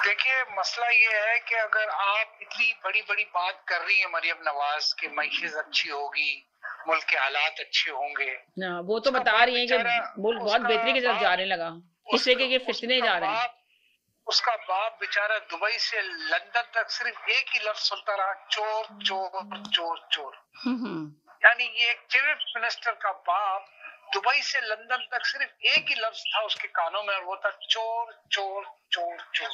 देखिए, मसला ये है कि अगर आप इतनी बड़ी बड़ी बात कर रही हैं मरियम नवाज कि मईशत अच्छी होगी, मुल्क के हालात अच्छे होंगे, ना वो तो बता रही हैं कि मुल्क बहुत बेहतरी की तरफ जाने लगा, किस तरीके के फितने जा रहे हैं। उसका बाप बेचारा दुबई से लंदन तक सिर्फ एक ही लफ्ज सुनता रहा, चोर चोर चोर चोर। यानी ये एक चीफ मिनिस्टर का बाप दुबई से लंदन तक सिर्फ एक ही लफ्ज था उसके कानों में, और वो था चोर चोर चोर चोर।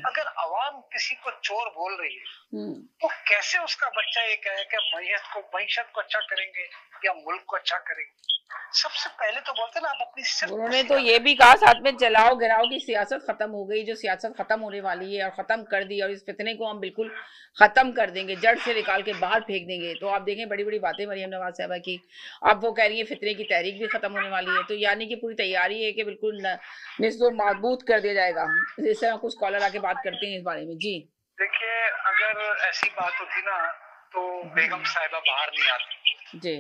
अगर आवाम किसी को चोर बोल रही है तो कैसे उसका बच्चा ये कहे कि मईशत को अच्छा करेंगे या मुल्क को अच्छा करेंगे? सबसे पहले तो बोलते ना आप अपनी सिर्फ। उन्होंने तो ये भी कहा साथ में, जलाओ गिराओ की सियासत खत्म हो गई, जो सियासत खत्म होने वाली है और खत्म कर दी, और इस फितने को हम बिल्कुल खत्म कर देंगे, जड़ से निकाल के बाहर फेंक देंगे। तो आप देखें बड़ी बड़ी बातें मरियम नवाज साहबा की। अब वो कह रही है फितने की तहरीक भी खत्म होने वाली है, तो यानी कि पूरी तैयारी है कि बिल्कुल निस्सो मजबूत कर दिया जाएगा। इस तरह कुछ कॉलर आके बात करते हैं इस बारे में। जी देखिए, अगर ऐसी बात होती ना तो बेगम साहिबा बाहर नहीं आती जी।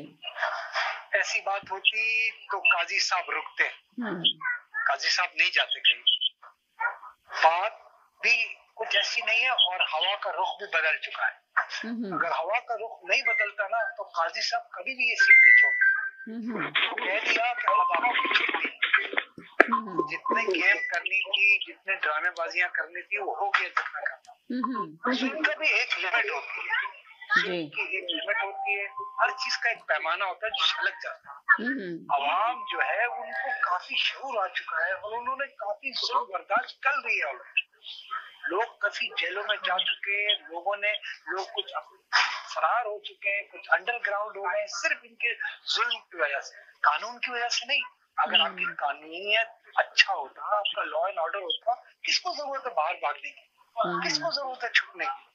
ऐसी बात होती तो काजी साहब रुकते, काजी साहब नहीं जाते कहीं। बात भी कुछ ऐसी नहीं है और हवा का रुख भी बदल चुका है। अगर हवा का रुख नहीं बदलता ना तो काजी साहब कभी भी ये सीट नहीं छोड़ते। कह दिया कि अब आपकी छुट्टी, जितने गेम करनी थी, जितने ड्रामेबाजियां करनी थी वो हो गया जितना करना। उनका भी एक लिमिट होती है, की एक लिमिट होती है, हर चीज का एक पैमाना होता है जो छलक जाता है। आवाम जो है उनको काफी शऊर आ चुका है और उन्होंने काफी जुल्म बर्दाश्त कर रही है। लोग काफी जेलों में जा चुके हैं, लोग कुछ फरार हो चुके हैं, कुछ अंडरग्राउंड हो गए, सिर्फ इनके जुल्म की वजह से, कानून की वजह से नहीं। अगर आपकी कानूनियत अच्छा होता, आपका लॉ एंड ऑर्डर होता, किसको जरूरत है बाहर भागने की, किसको जरूरत है छुपने की?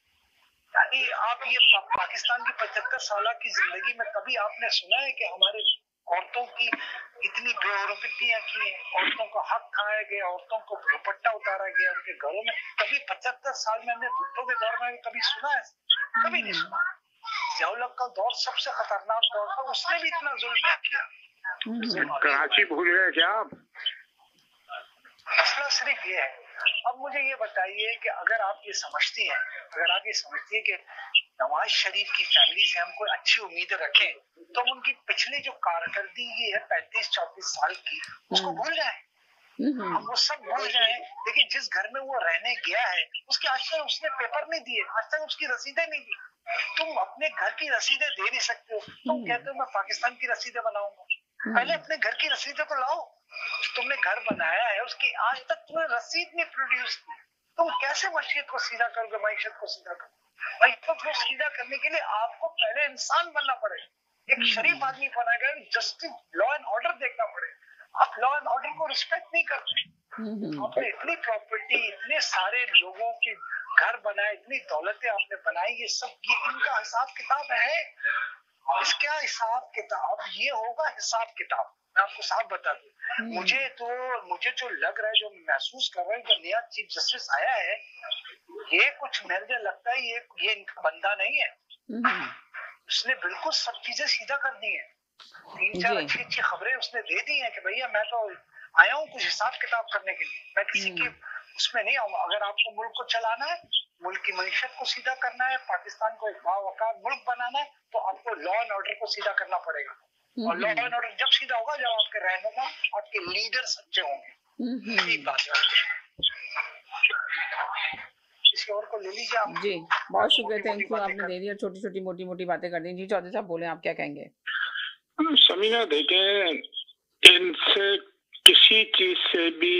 यानी आप ये पाकिस्तान की 75 साल की जिंदगी में कभी आपने सुना है कि हमारे औरतों की इतनी बेहरमतियां की, औरतों का हक खाया गया, औरतों को दुपट्टा उतारा गया उनके घरों में? कभी 75 साल में हमने भुट्टो के दौर में कभी सुना है? कभी नहीं सुना। ज़ियाउल का दौर सबसे खतरनाक दौर था, उसने भी इतना जुल्म नहीं किया। कराची भूल गए क्या आप? मसला सिर्फ ये है। अब मुझे ये बताइए कि अगर आप ये समझती हैं, कि नवाज शरीफ की फैमिली से हम कोई अच्छी उम्मीदें रखें, तो हम उनकी पिछली जो कारकर्दगी है 35-34 साल की, उसको भूल जाएं। हम वो सब भूल जाएं। देखिए, जिस घर में वो रहने गया है उसके आज तक उसने पेपर नहीं दिए, आज तक उसकी रसीदें नहीं दी। तुम अपने घर की रसीदें दे नहीं सकते हो, तुम कहते हो मैं पाकिस्तान की रसीदें बनाऊंगा। पहले अपने घर की रसीदें तो लाओ। तुमने घर बनाया है उसकी आज तक तुम्हें रसीद नहीं प्रोड्यूस की। तुम कैसे मशीद को सीधा करोगे, मईशत को सीधा करोगे? मईशत को सीधा करने के लिए आपको पहले इंसान बनना पड़ेगा, एक शरीफ आदमी बनाएगा, जस्टिस लॉ एंड ऑर्डर देखना पड़ेगा। आप लॉ एंड ऑर्डर को रिस्पेक्ट नहीं करते। आपने इतनी प्रॉपर्टी, इतने सारे लोगों के घर बनाए, इतनी दौलतें आपने बनाई, ये सब ये इनका हिसाब किताब है। इसका हिसाब किताब ये होगा, हिसाब किताब मैं आपको साफ बता दूं। मुझे जो लग रहा है, जो महसूस कर रहा है, जो नया चीफ जस्टिस आया है, ये कुछ मुझे लगता है ये इनका बंदा नहीं है। उसने बिल्कुल सब चीजें सीधा कर दी है। 3-4 अच्छी खबरें उसने दे दी है कि भैया मैं तो आया हूँ कुछ हिसाब किताब करने के लिए, मैं किसी के उसमें नहीं आऊंगा। अगर आपको मुल्क को चलाना है, मुल्क की मईशत को सीधा करना है, पाकिस्तान को एक बावकार मुल्क बनाना है, तो आपको लॉ एंड ऑर्डर को सीधा करना पड़ेगा। और लॉ एंड ऑर्डर जब सीधा होगा जब आपके रहनुमा, आपके लीडर सच्चे होंगे। यही बात है। किसी और को ले लीजिए आप। जी बहुत शुक्रिया, थैंक यू, आपने दे दिया, छोटी छोटी मोटी मोटी बातें कर दी। जी चौधरी साहब बोले, आप क्या कहेंगे? समीना, देखें, इनसे किसी चीज से भी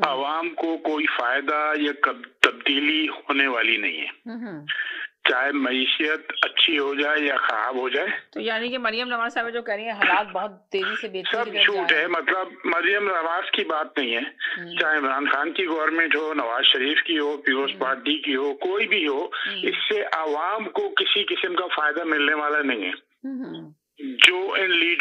आवाम को कोई फायदा या तब्दीली होने वाली नहीं है, चाहे मईशत अच्छी हो जाए या खराब हो जाए। तो यानी कि मरियम नवाज साहब जो कह रही है हालात बहुत तेजी से बेहतरी सब झूठ है। मतलब मरियम नवाज की बात नहीं है, चाहे इमरान खान की गवर्नमेंट हो, नवाज शरीफ की हो, पीपल्स पार्टी की हो, कोई भी हो, इससे आवाम को किसी किस्म का फायदा मिलने वाला नहीं है। जो इन लीडर